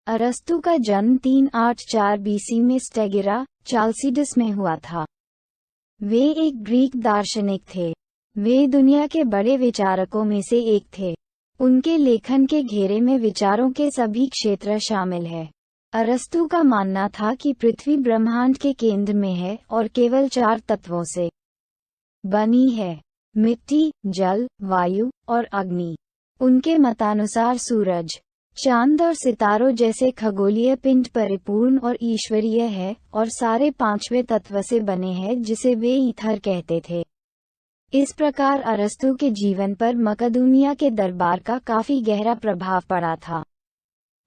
अरस्तु का जन्म 384 बीसी में स्टेगिरा, चाल्सीडिस में हुआ था। वे एक ग्रीक दार्शनिक थे। वे दुनिया के बड़े विचारकों में से एक थे। उनके लेखन के घेरे में विचारों के सभी क्षेत्र शामिल है। अरस्तु का मानना था कि पृथ्वी ब्रह्मांड के केंद्र में है और केवल 4 तत्वों से बनी है: मिट्टी, जल, वायु और अग्नि। उनके मतानुसार सूरज, चांद और सितारों जैसे खगोलीय पिंड परिपूर्ण और ईश्वरीय है और सारे 5वें तत्व से बने हैं जिसे वे ईथर कहते थे। इस प्रकार अरस्तु के जीवन पर मकदूनिया के दरबार का काफी गहरा प्रभाव पड़ा था।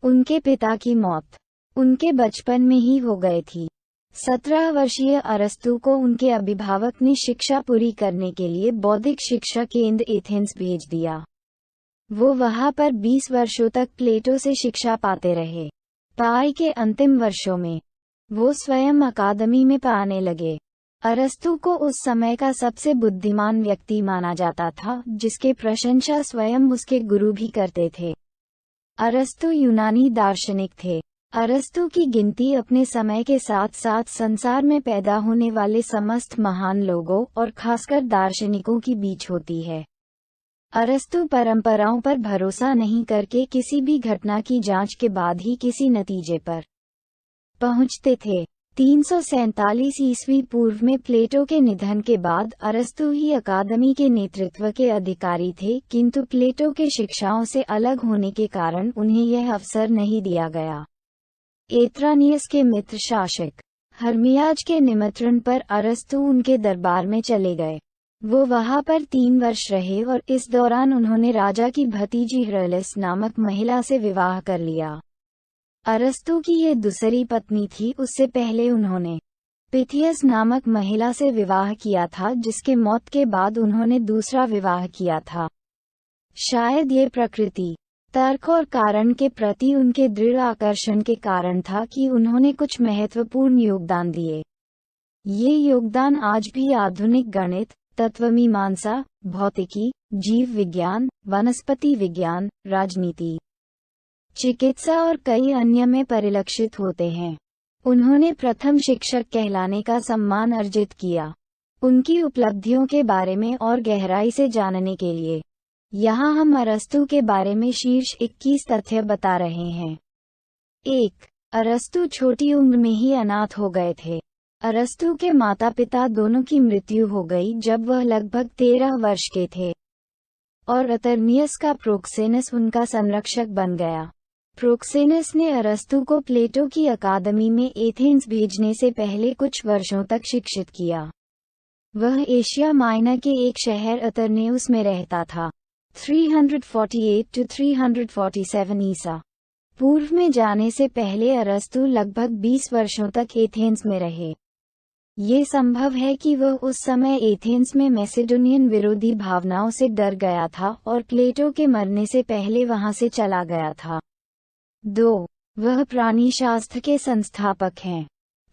उनके पिता की मौत उनके बचपन में ही हो गई थी। 17 वर्षीय अरस्तु को उनके अभिभावक ने शिक्षा पूरी करने के लिए बौद्धिक शिक्षा केंद्र एथेंस भेज दिया। वो वहां पर 20 वर्षों तक प्लेटो से शिक्षा पाते रहे। पढ़ाई के अंतिम वर्षों में वो स्वयं अकादमी में पढ़ाने लगे। अरस्तु को उस समय का सबसे बुद्धिमान व्यक्ति माना जाता था, जिसके प्रशंसा स्वयं उसके गुरु भी करते थे। अरस्तु यूनानी दार्शनिक थे। अरस्तु की गिनती अपने समय के साथ साथ संसार में पैदा होने वाले समस्त महान लोगों और खासकर दार्शनिकों के बीच होती है। अरस्तु परंपराओं पर भरोसा नहीं करके किसी भी घटना की जांच के बाद ही किसी नतीजे पर पहुंचते थे। 347 ईस्वी पूर्व में प्लेटो के निधन के बाद अरस्तु ही अकादमी के नेतृत्व के अधिकारी थे, किंतु प्लेटो के शिक्षाओं से अलग होने के कारण उन्हें यह अवसर नहीं दिया गया। एत्रानियस के मित्र शासक हर्मियाज के निमंत्रण पर अरस्तु उनके दरबार में चले गए। वो वहां पर 3 वर्ष रहे और इस दौरान उन्होंने राजा की भतीजी हिरलिस नामक महिला से विवाह कर लिया। अरस्तु की ये दूसरी पत्नी थी। उससे पहले उन्होंने पिथियस नामक महिला से विवाह किया था, जिसके मौत के बाद उन्होंने दूसरा विवाह किया था। शायद ये प्रकृति, तर्क और कारण के प्रति उनके दृढ़ आकर्षण के कारण था कि उन्होंने कुछ महत्वपूर्ण योगदान दिए। ये योगदान आज भी आधुनिक गणित, तत्वमीमांसा, भौतिकी, जीव विज्ञान, वनस्पति विज्ञान, राजनीति, चिकित्सा और कई अन्य में परिलक्षित होते हैं। उन्होंने प्रथम शिक्षक कहलाने का सम्मान अर्जित किया। उनकी उपलब्धियों के बारे में और गहराई से जानने के लिए यहाँ हम अरस्तु के बारे में शीर्ष 21 तथ्य बता रहे हैं। 1. अरस्तु छोटी उम्र में ही अनाथ हो गए थे। अरस्तु के माता पिता दोनों की मृत्यु हो गई जब वह लगभग 13 वर्ष के थे और अतर्नियस का प्रोक्सेनस उनका संरक्षक बन गया। प्रोक्सेनस ने अरस्तु को प्लेटो की अकादमी में एथेंस भेजने से पहले कुछ वर्षों तक शिक्षित किया। वह एशिया माइनर के एक शहर अतर्नेउस में रहता था। 348 to 347 ईसा पूर्व में जाने से पहले अरस्तु लगभग 20 वर्षों तक एथेंस में रहे। ये संभव है कि वह उस समय एथेंस में मैसेडोनियन विरोधी भावनाओं से डर गया था और प्लेटो के मरने से पहले वहां से चला गया था। 2. वह प्राणीशास्त्र के संस्थापक हैं।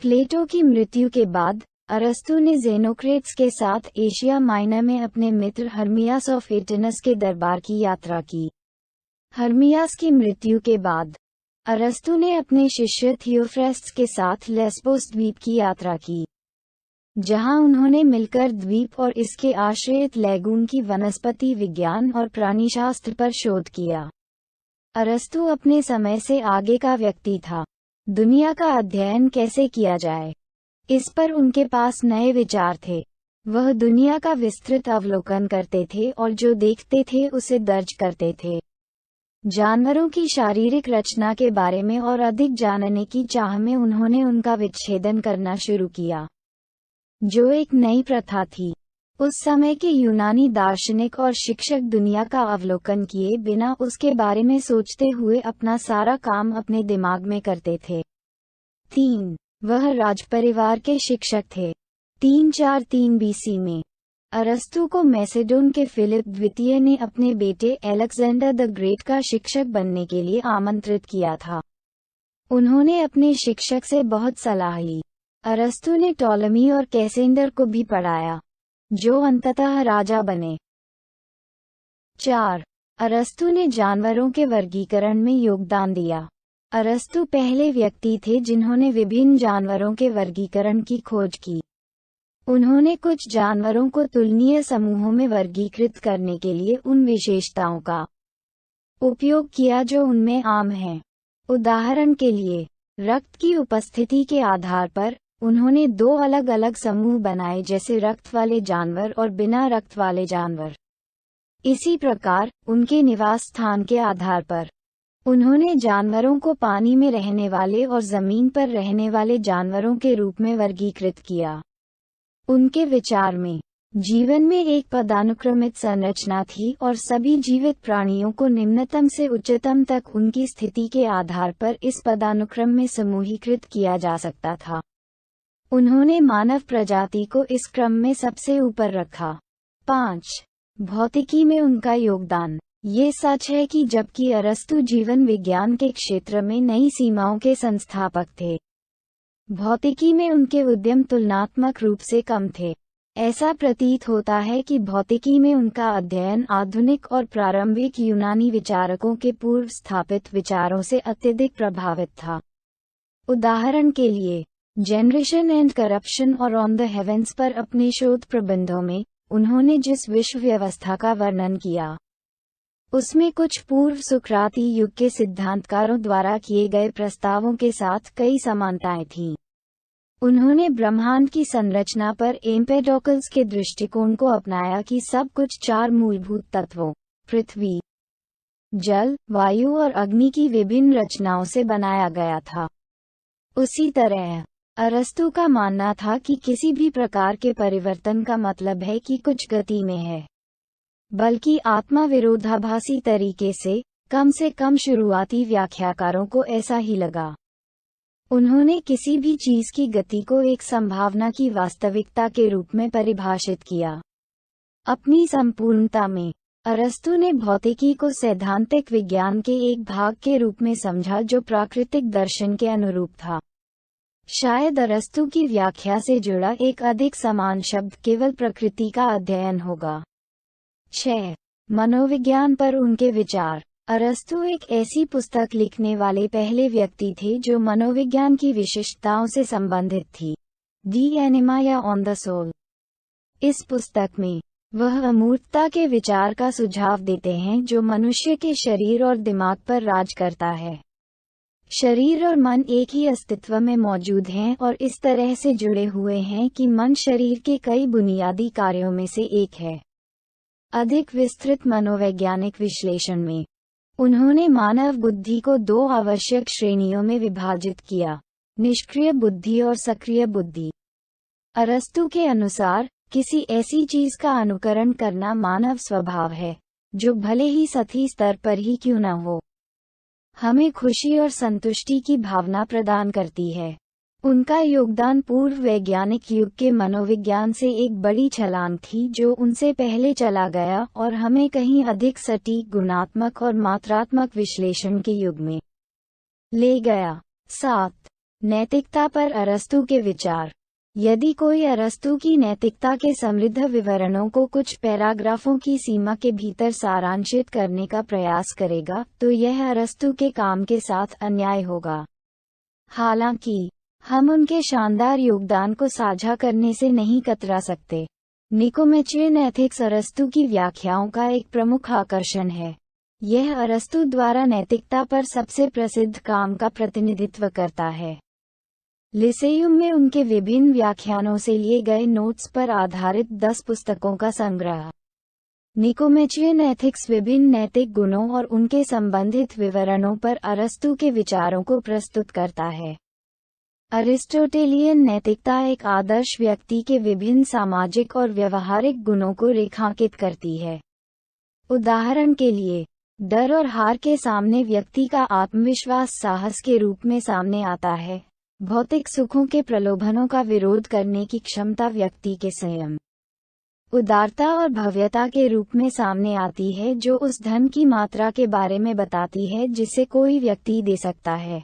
प्लेटो की मृत्यु के बाद अरस्तु ने ज़ेनोक्रेट्स के साथ एशिया माइनर में अपने मित्र हर्मियास ऑफ एटेनस के दरबार की यात्रा की। हर्मियास की मृत्यु के बाद अरस्तु ने अपने शिष्य थियोफ्रेस्टस के साथ लेस्बोस द्वीप की यात्रा की, जहां उन्होंने मिलकर द्वीप और इसके आश्रयित लैगून की वनस्पति विज्ञान और प्राणीशास्त्र पर शोध किया। अरस्तु अपने समय से आगे का व्यक्ति था। दुनिया का अध्ययन कैसे किया जाए, इस पर उनके पास नए विचार थे। वह दुनिया का विस्तृत अवलोकन करते थे और जो देखते थे उसे दर्ज करते थे। जानवरों की शारीरिक रचना के बारे में और अधिक जानने की चाह में उन्होंने उनका विच्छेदन करना शुरू किया, जो एक नई प्रथा थी। उस समय के यूनानी दार्शनिक और शिक्षक दुनिया का अवलोकन किए बिना उसके बारे में सोचते हुए अपना सारा काम अपने दिमाग में करते थे। 3. वह राजपरिवार के शिक्षक थे। 343 बीसी में अरस्तु को मैसेडोन के फिलिप द्वितीय ने अपने बेटे अलेक्जेंडर द ग्रेट का शिक्षक बनने के लिए आमंत्रित किया था। उन्होंने अपने शिक्षक से बहुत सलाह ली। अरस्तु ने टॉलमी और कैसेंडर को भी पढ़ाया, जो अंततः राजा बने। 4. अरस्तु ने जानवरों के वर्गीकरण में योगदान दिया। अरस्तु पहले व्यक्ति थे जिन्होंने विभिन्न जानवरों के वर्गीकरण की खोज की। उन्होंने कुछ जानवरों को तुलनीय समूहों में वर्गीकृत करने के लिए उन विशेषताओं का उपयोग किया जो उनमें आम हैं। उदाहरण के लिए, रक्त की उपस्थिति के आधार पर उन्होंने दो अलग अलग समूह बनाए, जैसे रक्त वाले जानवर और बिना रक्त वाले जानवर। इसी प्रकार उनके निवास स्थान के आधार पर उन्होंने जानवरों को पानी में रहने वाले और जमीन पर रहने वाले जानवरों के रूप में वर्गीकृत किया। उनके विचार में जीवन में एक पदानुक्रमित संरचना थी और सभी जीवित प्राणियों को निम्नतम से उच्चतम तक उनकी स्थिति के आधार पर इस पदानुक्रम में समूहीकृत किया जा सकता था। उन्होंने मानव प्रजाति को इस क्रम में सबसे ऊपर रखा। 5. भौतिकी में उनका योगदान। ये सच है कि जबकि अरस्तु जीवन विज्ञान के क्षेत्र में नई सीमाओं के संस्थापक थे, भौतिकी में उनके उद्यम तुलनात्मक रूप से कम थे। ऐसा प्रतीत होता है कि भौतिकी में उनका अध्ययन आधुनिक और प्रारंभिक यूनानी विचारकों के पूर्व स्थापित विचारों से अत्यधिक प्रभावित था। उदाहरण के लिए, जनरेशन एंड करप्शन और ऑन द हेवेंस पर अपने शोध प्रबंधों में उन्होंने जिस विश्व व्यवस्था का वर्णन किया, उसमें कुछ पूर्व सुकराती युग के सिद्धांतकारों द्वारा किए गए प्रस्तावों के साथ कई समानताएं थीं। उन्होंने ब्रह्मांड की संरचना पर एम्पेडोकल्स के दृष्टिकोण को अपनाया कि सब कुछ 4 मूलभूत तत्वों पृथ्वी, जल, वायु और अग्नि की विभिन्न रचनाओं से बनाया गया था। उसी तरह अरस्तु का मानना था कि किसी भी प्रकार के परिवर्तन का मतलब है कि कुछ गति में है, बल्कि आत्मा विरोधाभासी तरीके से कम शुरुआती व्याख्याकारों को ऐसा ही लगा। उन्होंने किसी भी चीज की गति को एक संभावना की वास्तविकता के रूप में परिभाषित किया। अपनी संपूर्णता में अरस्तु ने भौतिकी को सैद्धांतिक विज्ञान के एक भाग के रूप में समझा जो प्राकृतिक दर्शन के अनुरूप था। शायद अरस्तु की व्याख्या से जुड़ा एक अधिक समान शब्द केवल प्रकृति का अध्ययन होगा। 6. मनोविज्ञान पर उनके विचार। अरस्तु एक ऐसी पुस्तक लिखने वाले पहले व्यक्ति थे जो मनोविज्ञान की विशिष्टताओं से संबंधित थी। दी एनिमा या ऑन द सोल। इस पुस्तक में वह अमूर्तता के विचार का सुझाव देते हैं जो मनुष्य के शरीर और दिमाग पर राज करता है। शरीर और मन एक ही अस्तित्व में मौजूद हैं और इस तरह से जुड़े हुए हैं कि मन शरीर के कई बुनियादी कार्यों में से एक है। अधिक विस्तृत मनोवैज्ञानिक विश्लेषण में उन्होंने मानव बुद्धि को 2 आवश्यक श्रेणियों में विभाजित किया, निष्क्रिय बुद्धि और सक्रिय बुद्धि। अरस्तु के अनुसार किसी ऐसी चीज का अनुकरण करना मानव स्वभाव है, जो भले ही सतही स्तर पर ही क्यों न हो, हमें खुशी और संतुष्टि की भावना प्रदान करती है। उनका योगदान पूर्व वैज्ञानिक युग के मनोविज्ञान से एक बड़ी छलांग थी जो उनसे पहले चला गया और हमें कहीं अधिक सटीक गुणात्मक और मात्रात्मक विश्लेषण के युग में ले गया। 7. नैतिकता पर अरस्तु के विचार। यदि कोई अरस्तु की नैतिकता के समृद्ध विवरणों को कुछ पैराग्राफों की सीमा के भीतर सारांशित करने का प्रयास करेगा तो यह अरस्तु के काम के साथ अन्याय होगा। हालांकि हम उनके शानदार योगदान को साझा करने से नहीं कतरा सकते। निकोमेचियन एथिक्स अरस्तु की व्याख्याओं का एक प्रमुख आकर्षण है। यह अरस्तु द्वारा नैतिकता पर सबसे प्रसिद्ध काम का प्रतिनिधित्व करता है। लिसेयुम में उनके विभिन्न व्याख्यानों से लिए गए नोट्स पर आधारित 10 पुस्तकों का संग्रह। निकोमेचियन एथिक्स विभिन्न नैतिक गुणों और उनके संबंधित विवरणों पर अरस्तु के विचारों को प्रस्तुत करता है। अरिस्टोटेलियन नैतिकता एक आदर्श व्यक्ति के विभिन्न सामाजिक और व्यवहारिक गुणों को रेखांकित करती है। उदाहरण के लिए, डर और हार के सामने व्यक्ति का आत्मविश्वास साहस के रूप में सामने आता है। भौतिक सुखों के प्रलोभनों का विरोध करने की क्षमता व्यक्ति के संयम, उदारता और भव्यता के रूप में सामने आती है जो उस धन की मात्रा के बारे में बताती है जिसे कोई व्यक्ति दे सकता है।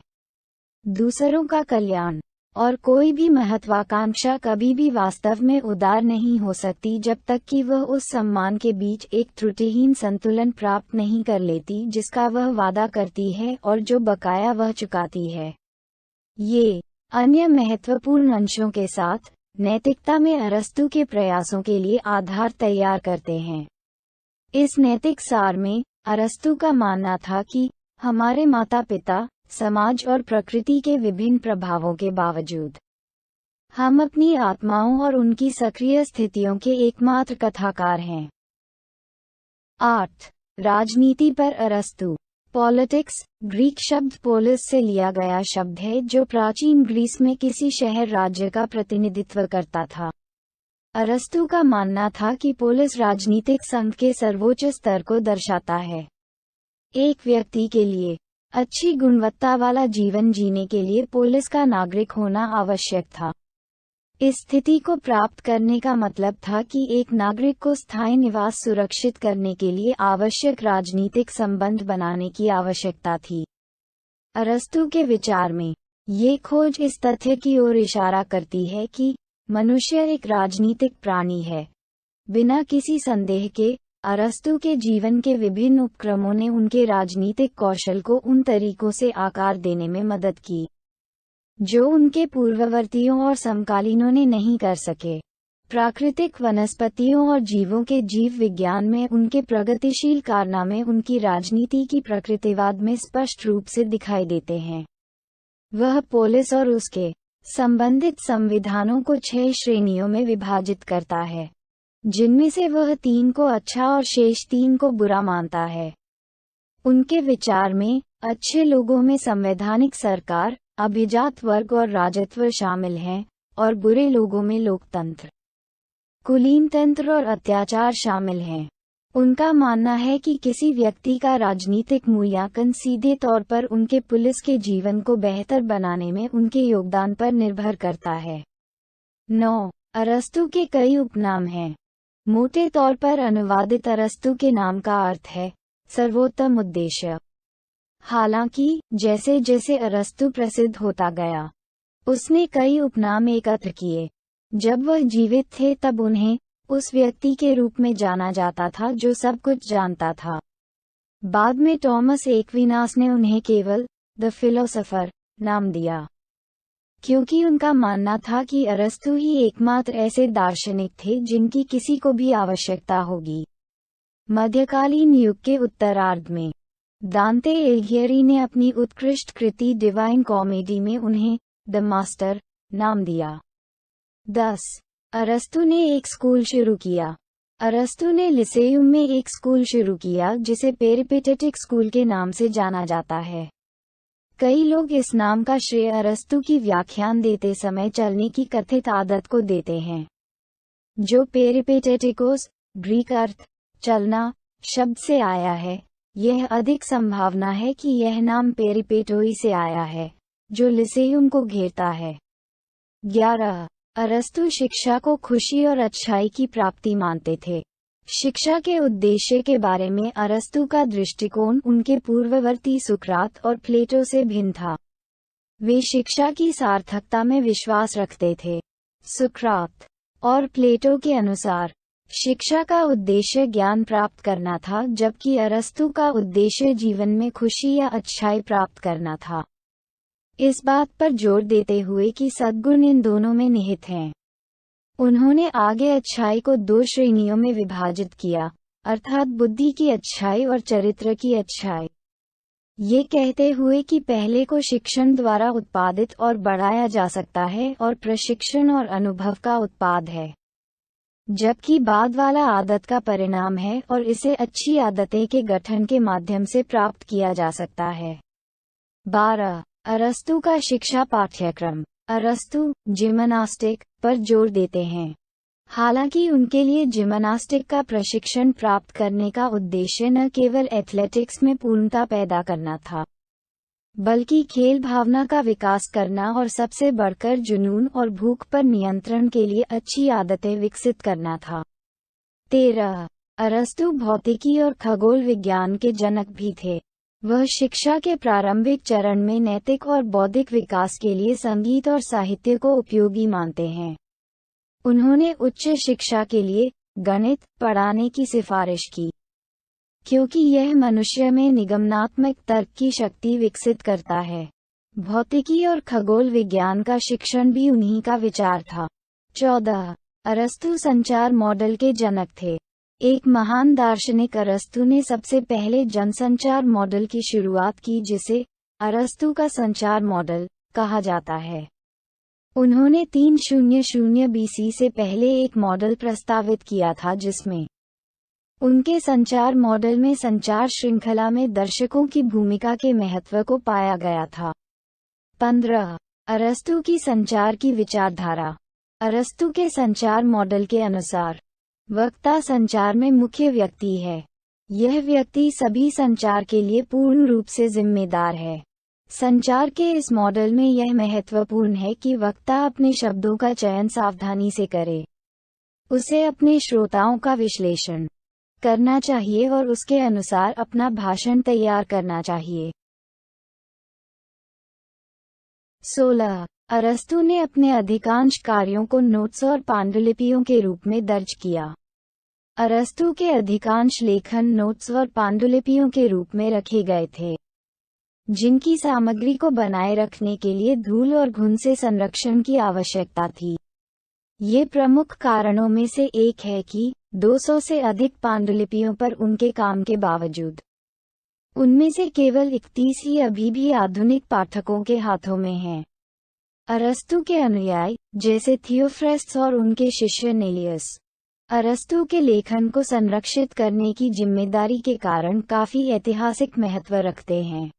दूसरों का कल्याण। और कोई भी महत्वाकांक्षा कभी भी वास्तव में उदार नहीं हो सकती जब तक कि वह उस सम्मान के बीच एक त्रुटिहीन संतुलन प्राप्त नहीं कर लेती जिसका वह वादा करती है और जो बकाया वह चुकाती है। ये अन्य महत्वपूर्ण अंशों के साथ नैतिकता में अरस्तू के प्रयासों के लिए आधार तैयार करते हैं। इस नैतिक सार में अरस्तू का मानना था कि हमारे माता पिता, समाज और प्रकृति के विभिन्न प्रभावों के बावजूद हम अपनी आत्माओं और उनकी सक्रिय स्थितियों के एकमात्र कथाकार हैं। 8. राजनीति पर अरस्तू। पॉलिटिक्स ग्रीक शब्द पोलिस से लिया गया शब्द है जो प्राचीन ग्रीस में किसी शहर राज्य का प्रतिनिधित्व करता था। अरस्तू का मानना था कि पोलिस राजनीतिक संघ के सर्वोच्च स्तर को दर्शाता है। एक व्यक्ति के लिए अच्छी गुणवत्ता वाला जीवन जीने के लिए पोलिस का नागरिक होना आवश्यक था। इस स्थिति को प्राप्त करने का मतलब था कि एक नागरिक को स्थायी निवास सुरक्षित करने के लिए आवश्यक राजनीतिक संबंध बनाने की आवश्यकता थी। अरस्तू के विचार में ये खोज इस तथ्य की ओर इशारा करती है कि मनुष्य एक राजनीतिक प्राणी है। बिना किसी संदेह के अरस्तू के जीवन के विभिन्न उपक्रमों ने उनके राजनीतिक कौशल को उन तरीकों से आकार देने में मदद की जो उनके पूर्ववर्तियों और समकालीनों ने नहीं कर सके। प्राकृतिक वनस्पतियों और जीवों के जीव विज्ञान में उनके प्रगतिशील कारनामे उनकी राजनीति की प्रकृतिवाद में स्पष्ट रूप से दिखाई देते हैं। वह पोलिस और उसके संबंधित संविधानों को 6 श्रेणियों में विभाजित करता है, जिनमें से वह 3 को अच्छा और शेष 3 को बुरा मानता है। उनके विचार में अच्छे लोगों में संवैधानिक सरकार, अभिजात वर्ग और राजत्व शामिल हैं, और बुरे लोगों में लोकतंत्र, कुलीन तंत्र और अत्याचार शामिल हैं। उनका मानना है कि किसी व्यक्ति का राजनीतिक मूल्यांकन सीधे तौर पर उनके पुलिस के जीवन को बेहतर बनाने में उनके योगदान पर निर्भर करता है। 9. अरस्तू के कई उपनाम हैं। मोटे तौर पर अनुवादित अरस्तू के नाम का अर्थ है सर्वोत्तम उद्देश्य। हालांकि जैसे जैसे अरस्तू प्रसिद्ध होता गया, उसने कई उपनाम एकत्र किए। जब वह जीवित थे तब उन्हें उस व्यक्ति के रूप में जाना जाता था जो सब कुछ जानता था। बाद में टॉमस एक्विनास ने उन्हें केवल द फिलोसोफर नाम दिया, क्योंकि उनका मानना था कि अरस्तू ही एकमात्र ऐसे दार्शनिक थे जिनकी किसी को भी आवश्यकता होगी। मध्यकालीन युग के उत्तरार्ध में दांते एलिघियरी ने अपनी उत्कृष्ट कृति डिवाइन कॉमेडी में उन्हें द मास्टर नाम दिया। 10. अरस्तू ने एक स्कूल शुरू किया। अरस्तू ने लिसेयुम में एक स्कूल शुरू किया जिसे पेरिपेटेटिक स्कूल के नाम से जाना जाता है। कई लोग इस नाम का श्रेय अरस्तू की व्याख्यान देते समय चलने की कथित आदत को देते हैं, जो पेरिपेटेटिकोस ग्रीक अर्थ चलना शब्द से आया है। यह अधिक संभावना है कि यह नाम पेरिपेटोई से आया है, जो लिसेयुम को घेरता है। 11. अरस्तू शिक्षा को खुशी और अच्छाई की प्राप्ति मानते थे। शिक्षा के उद्देश्य के बारे में अरस्तू का दृष्टिकोण उनके पूर्ववर्ती सुकरात और प्लेटो से भिन्न था। वे शिक्षा की सार्थकता में विश्वास रखते थे। सुकरात और प्लेटो के अनुसार शिक्षा का उद्देश्य ज्ञान प्राप्त करना था, जबकि अरस्तू का उद्देश्य जीवन में खुशी या अच्छाई प्राप्त करना था, इस बात पर जोर देते हुए कि सद्गुण इन दोनों में निहित हैं। उन्होंने आगे अच्छाई को 2 श्रेणियों में विभाजित किया, अर्थात बुद्धि की अच्छाई और चरित्र की अच्छाई। ये कहते हुए कि पहले को शिक्षण द्वारा उत्पादित और बढ़ाया जा सकता है और प्रशिक्षण और अनुभव का उत्पाद है, जबकि बाद वाला आदत का परिणाम है और इसे अच्छी आदतें के गठन के माध्यम से प्राप्त किया जा सकता है। 12. अरस्तू का शिक्षा पाठ्यक्रम। अरस्तू जिम्नास्टिक पर जोर देते हैं। हालांकि उनके लिए जिम्नास्टिक का प्रशिक्षण प्राप्त करने का उद्देश्य न केवल एथलेटिक्स में पूर्णता पैदा करना था, बल्कि खेल भावना का विकास करना और सबसे बढ़कर जुनून और भूख पर नियंत्रण के लिए अच्छी आदतें विकसित करना था। 13. अरस्तू भौतिकी और खगोल विज्ञान के जनक भी थे। वह शिक्षा के प्रारंभिक चरण में नैतिक और बौद्धिक विकास के लिए संगीत और साहित्य को उपयोगी मानते हैं। उन्होंने उच्च शिक्षा के लिए गणित पढ़ाने की सिफारिश की, क्योंकि यह मनुष्य में निगमनात्मक तर्क की शक्ति विकसित करता है। भौतिकी और खगोल विज्ञान का शिक्षण भी उन्हीं का विचार था। 14. अरस्तु संचार मॉडल के जनक थे। एक महान दार्शनिक अरस्तु ने सबसे पहले जनसंचार मॉडल की शुरुआत की, जिसे अरस्तु का संचार मॉडल कहा जाता है। उन्होंने 300 BC से पहले एक मॉडल प्रस्तावित किया था, जिसमें उनके संचार मॉडल में संचार श्रृंखला में दर्शकों की भूमिका के महत्व को पाया गया था। 15. अरस्तु की संचार की विचारधारा। अरस्तु के संचार मॉडल के अनुसार वक्ता संचार में मुख्य व्यक्ति है। यह व्यक्ति सभी संचार के लिए पूर्ण रूप से जिम्मेदार है। संचार के इस मॉडल में यह महत्वपूर्ण है कि वक्ता अपने शब्दों का चयन सावधानी से करे। उसे अपने श्रोताओं का विश्लेषण करना चाहिए और उसके अनुसार अपना भाषण तैयार करना चाहिए। 16. अरस्तु ने अपने अधिकांश कार्यों को नोट्स और पांडुलिपियों के रूप में दर्ज किया। अरस्तु के अधिकांश लेखन नोट्स और पांडुलिपियों के रूप में रखे गए थे, जिनकी सामग्री को बनाए रखने के लिए धूल और घुन से संरक्षण की आवश्यकता थी। ये प्रमुख कारणों में से एक है कि 200 से अधिक पांडुलिपियों पर उनके काम के बावजूद उनमें से केवल 31 ही अभी भी आधुनिक पाठकों के हाथों में हैं। अरस्तु के अनुयायी जैसे थियोफ्रेस्टस और उनके शिष्य नेलियस अरस्तु के लेखन को संरक्षित करने की जिम्मेदारी के कारण काफी ऐतिहासिक महत्व रखते हैं।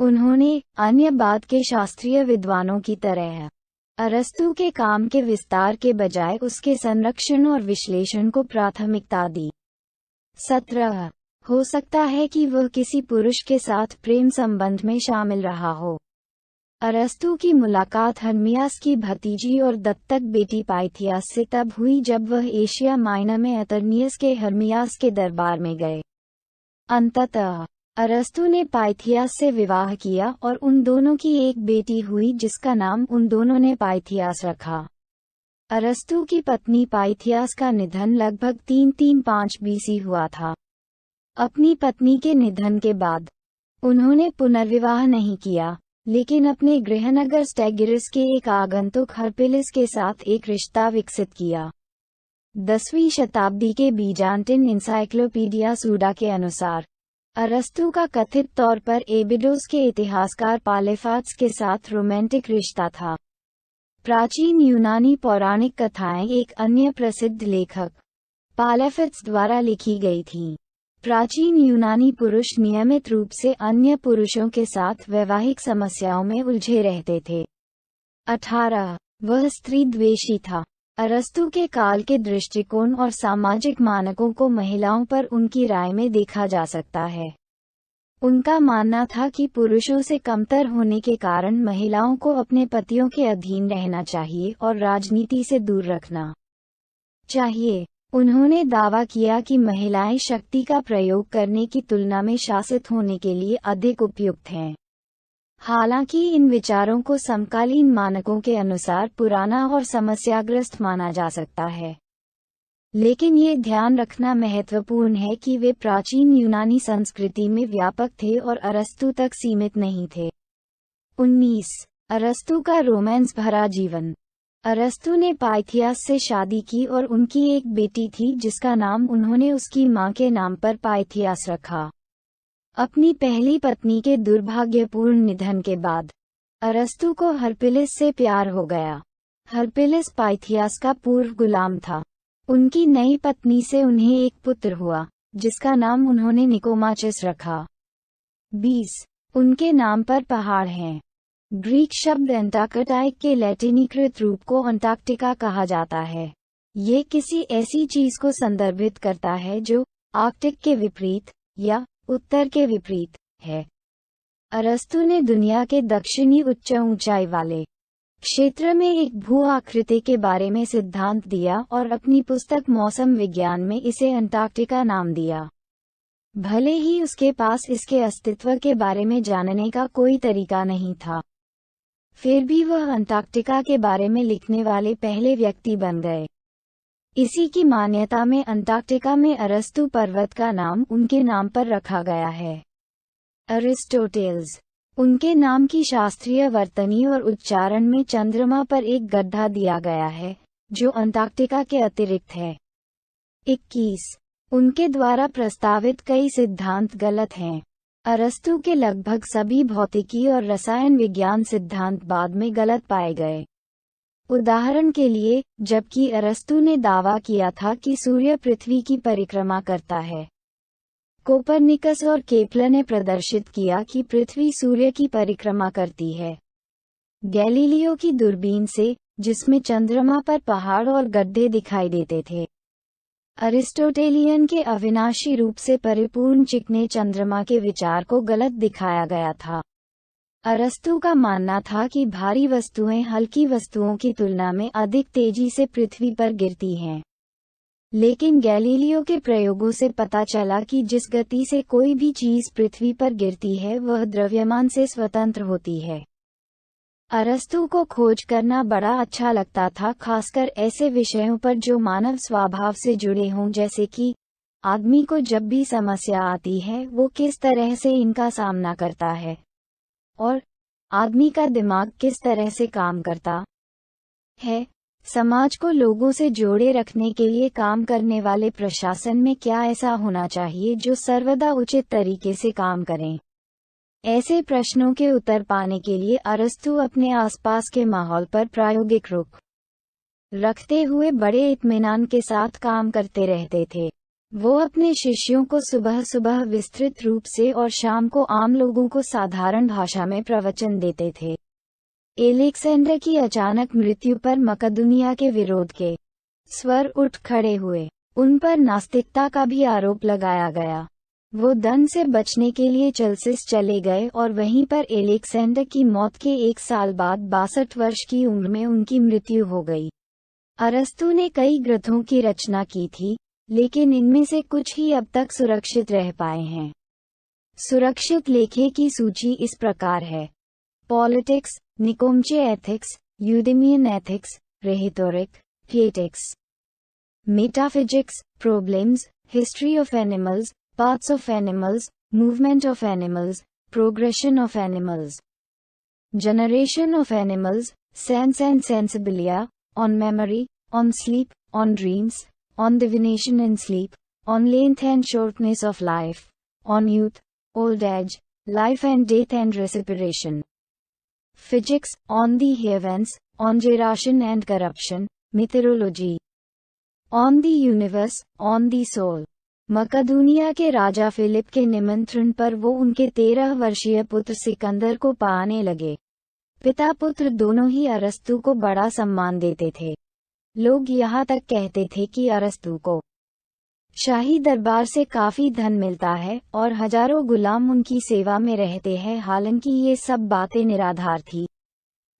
उन्होंने अन्य बाद के शास्त्रीय विद्वानों की तरह अरस्तु के काम के विस्तार के बजाय उसके संरक्षण और विश्लेषण को प्राथमिकता दी। 17. हो सकता है कि वह किसी पुरुष के साथ प्रेम संबंध में शामिल रहा हो। अरस्तु की मुलाकात हर्मियास की भतीजी और दत्तक बेटी पाइथियास से तब हुई जब वह एशिया माइनर में अतर्नियस के हर्मियास के दरबार में गए। अंततः अरस्तु ने पाइथियास से विवाह किया और उन दोनों की एक बेटी हुई, जिसका नाम उन दोनों ने पाइथियास रखा। अरस्तु की पत्नी पाइथियास का निधन लगभग 335 BC हुआ था। अपनी पत्नी के निधन के बाद उन्होंने पुनर्विवाह नहीं किया, लेकिन अपने गृहनगर स्टैगिरस के एक आगंतुक हर्पिलिस के साथ एक रिश्ता विकसित किया। 10वीं शताब्दी के बीजांटिन इंसाइक्लोपीडिया सूडा के अनुसार अरस्तु का कथित तौर पर एबिडोस के इतिहासकार पालेफाट्स के साथ रोमांटिक रिश्ता था। प्राचीन यूनानी पौराणिक कथाएं एक अन्य प्रसिद्ध लेखक पालेफाट्स द्वारा लिखी गई थीं। प्राचीन यूनानी पुरुष नियमित रूप से अन्य पुरुषों के साथ वैवाहिक समस्याओं में उलझे रहते थे। 18. वह स्त्री द्वेषी था। अरस्तु के काल के दृष्टिकोण और सामाजिक मानकों को महिलाओं पर उनकी राय में देखा जा सकता है। उनका मानना था कि पुरुषों से कमतर होने के कारण महिलाओं को अपने पतियों के अधीन रहना चाहिए और राजनीति से दूर रखना चाहिए। उन्होंने दावा किया कि महिलाएं शक्ति का प्रयोग करने की तुलना में शासित होने के लिए अधिक उपयुक्त हैं। हालांकि इन विचारों को समकालीन मानकों के अनुसार पुराना और समस्याग्रस्त माना जा सकता है, लेकिन ये ध्यान रखना महत्वपूर्ण है कि वे प्राचीन यूनानी संस्कृति में व्यापक थे और अरस्तु तक सीमित नहीं थे। 19. अरस्तु का रोमांस भरा जीवन। अरस्तु ने पाइथियास से शादी की और उनकी एक बेटी थी, जिसका नाम उन्होंने उसकी मां के नाम पर पाइथियास रखा। अपनी पहली पत्नी के दुर्भाग्यपूर्ण निधन के बाद अरस्तु को हर्पिलिस से प्यार हो गया। हर्पिलिस पाइथियास का पूर्व गुलाम था। उनकी नई पत्नी से उन्हें एक पुत्र हुआ, जिसका नाम उन्होंने निकोमाचिस रखा। 20. उनके नाम पर पहाड़ हैं। ग्रीक शब्द एंटार्कटाइक के लैटिनीकृत रूप को अंटार्कटिका कहा जाता है। ये किसी ऐसी चीज को संदर्भित करता है जो आर्कटिक के विपरीत या उत्तर के विपरीत है। अरस्तु ने दुनिया के दक्षिणी उच्च ऊंचाई वाले क्षेत्र में एक भू आकृति के बारे में सिद्धांत दिया और अपनी पुस्तक मौसम विज्ञान में इसे अंटार्कटिका नाम दिया। भले ही उसके पास इसके अस्तित्व के बारे में जानने का कोई तरीका नहीं था, फिर भी वह अंटार्कटिका के बारे में लिखने वाले पहले व्यक्ति बन गए। इसी की मान्यता में अंटार्कटिका में अरस्तु पर्वत का नाम उनके नाम पर रखा गया है। अरिस्टोटेल्स। उनके नाम की शास्त्रीय वर्तनी और उच्चारण में चंद्रमा पर एक गड्ढा दिया गया है, जो अंटार्कटिका के अतिरिक्त है। 21। उनके द्वारा प्रस्तावित कई सिद्धांत गलत हैं। अरस्तु के लगभग सभी भौतिकी और रसायन विज्ञान सिद्धांत बाद में गलत पाए गए। उदाहरण के लिए, जबकि अरस्तु ने दावा किया था कि सूर्य पृथ्वी की परिक्रमा करता है, कोपरनिकस और केपलर ने प्रदर्शित किया कि पृथ्वी सूर्य की परिक्रमा करती है। गैलीलियो की दूरबीन से, जिसमें चंद्रमा पर पहाड़ और गड्ढे दिखाई देते थे, अरिस्टोटेलियन के अविनाशी रूप से परिपूर्ण चिकने चंद्रमा के विचार को गलत दिखाया गया था। अरस्तु का मानना था कि भारी वस्तुएं हल्की वस्तुओं की तुलना में अधिक तेजी से पृथ्वी पर गिरती हैं। लेकिन गैलीलियो के प्रयोगों से पता चला कि जिस गति से कोई भी चीज पृथ्वी पर गिरती है वह द्रव्यमान से स्वतंत्र होती है। अरस्तु को खोज करना बड़ा अच्छा लगता था, खासकर ऐसे विषयों पर जो मानव स्वभाव से जुड़े हों, जैसे कि आदमी को जब भी समस्या आती है वो किस तरह से इनका सामना करता है, और आदमी का दिमाग किस तरह से काम करता है। समाज को लोगों से जोड़े रखने के लिए काम करने वाले प्रशासन में क्या ऐसा होना चाहिए जो सर्वदा उचित तरीके से काम करें। ऐसे प्रश्नों के उत्तर पाने के लिए अरस्तु अपने आसपास के माहौल पर प्रायोगिक रुख रखते हुए बड़े इत्मीनान के साथ काम करते रहते थे। वो अपने शिष्यों को सुबह सुबह विस्तृत रूप से और शाम को आम लोगों को साधारण भाषा में प्रवचन देते थे। एलेक्जेंडर की अचानक मृत्यु पर मकदूनिया के विरोध के स्वर उठ खड़े हुए। उन पर नास्तिकता का भी आरोप लगाया गया। वो दंड से बचने के लिए चलसिस चले गए और वहीं पर एलेक्जेंडर की मौत के 1 साल बाद 62 वर्ष की उम्र में उनकी मृत्यु हो गई। अरस्तु ने कई ग्रंथों की रचना की थी, लेकिन इनमें से कुछ ही अब तक सुरक्षित रह पाए हैं। सुरक्षित लेखे की सूची इस प्रकार है: politics, Nicomachean ethics, Eudemian ethics, rhetoric, थिएटिक्स, metaphysics, problems, history of animals, parts of animals, movement of animals, progression of animals, generation of animals, sense and sensibilia, on memory, on sleep, on dreams, on divination in sleep, on length and shortness of life, on youth, old age, life and death and respiration. Physics, on the heavens, on generation and corruption, meteorology, on the universe, on the soul. मकदूनिया के राजा Philip के निमंत्रण पर वो उनके 13 वर्षीय पुत्र सिकंदर को पाने लगे। पिता पुत्र दोनों ही अरस्तु को बड़ा सम्मान देते थे। लोग यहाँ तक कहते थे कि अरस्तु को शाही दरबार से काफी धन मिलता है और हजारों गुलाम उनकी सेवा में रहते हैं। हालांकि ये सब बातें निराधार थी।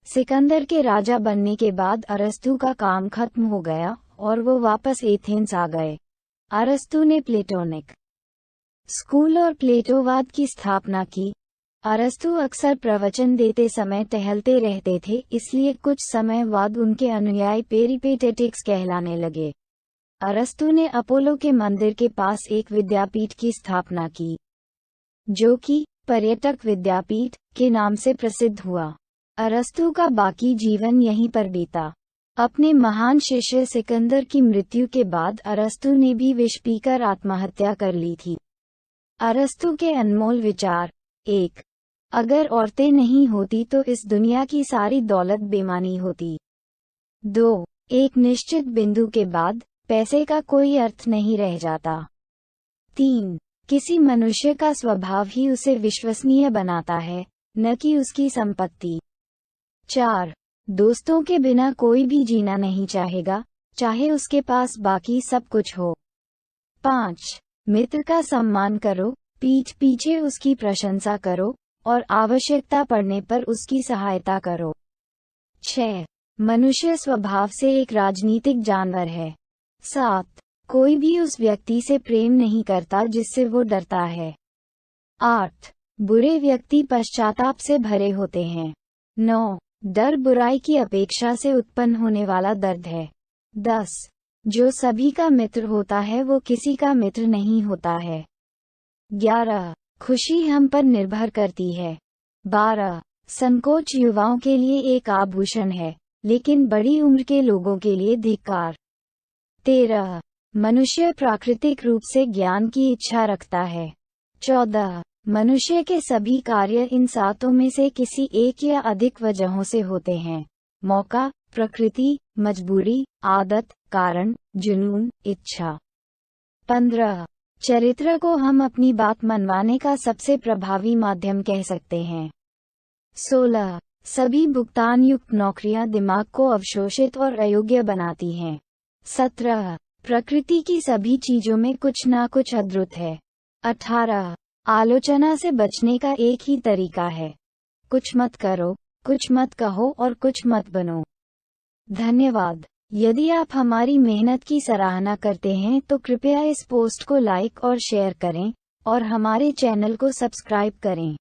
सिकंदर के राजा बनने के बाद अरस्तु का काम खत्म हो गया और वो वापस एथेंस आ गए। अरस्तु ने प्लेटोनिक स्कूल और प्लेटोवाद की स्थापना की। अरस्तु अक्सर प्रवचन देते समय टहलते रहते थे, इसलिए कुछ समय बाद उनके अनुयायी पेरिपेटेटिक्स कहलाने लगे। अरस्तु ने अपोलो के मंदिर के पास एक विद्यापीठ की स्थापना की, जो कि पर्यटक विद्यापीठ के नाम से प्रसिद्ध हुआ। अरस्तु का बाकी जीवन यहीं पर बीता। अपने महान शिष्य सिकंदर की मृत्यु के बाद अरस्तु ने भी विष पीकर आत्महत्या कर ली थी। अरस्तु के अनमोल विचार: 1. अगर औरतें नहीं होती तो इस दुनिया की सारी दौलत बेमानी होती। 2. एक निश्चित बिंदु के बाद पैसे का कोई अर्थ नहीं रह जाता। 3. किसी मनुष्य का स्वभाव ही उसे विश्वसनीय बनाता है, न कि उसकी संपत्ति। 4. दोस्तों के बिना कोई भी जीना नहीं चाहेगा, चाहे उसके पास बाकी सब कुछ हो। 5. मित्र का सम्मान करो, पीठ पीछे उसकी प्रशंसा करो और आवश्यकता पड़ने पर उसकी सहायता करो। 6. मनुष्य स्वभाव से एक राजनीतिक जानवर है। 7. कोई भी उस व्यक्ति से प्रेम नहीं करता जिससे वो डरता है। 8. बुरे व्यक्ति पश्चाताप से भरे होते हैं। 9. डर बुराई की अपेक्षा से उत्पन्न होने वाला दर्द है। 10. जो सभी का मित्र होता है वो किसी का मित्र नहीं होता है। 11. खुशी हम पर निर्भर करती है। 12. संकोच युवाओं के लिए एक आभूषण है, लेकिन बड़ी उम्र के लोगों के लिए धिक्कार। 13. मनुष्य प्राकृतिक रूप से ज्ञान की इच्छा रखता है। 14. मनुष्य के सभी कार्य इन सातों में से किसी एक या अधिक वजहों से होते हैं: मौका, प्रकृति, मजबूरी, आदत, कारण, जुनून, इच्छा। 15. चरित्र को हम अपनी बात मनवाने का सबसे प्रभावी माध्यम कह सकते हैं। 16. सभी भुगतान युक्त नौकरियां दिमाग को अवशोषित और अयोग्य बनाती हैं। 17. प्रकृति की सभी चीजों में कुछ ना कुछ अद्भुत है। 18. आलोचना से बचने का एक ही तरीका है: कुछ मत करो, कुछ मत कहो और कुछ मत बनो। धन्यवाद। यदि आप हमारी मेहनत की सराहना करते हैं तो कृपया इस पोस्ट को लाइक और शेयर करें, और हमारे चैनल को सब्सक्राइब करें।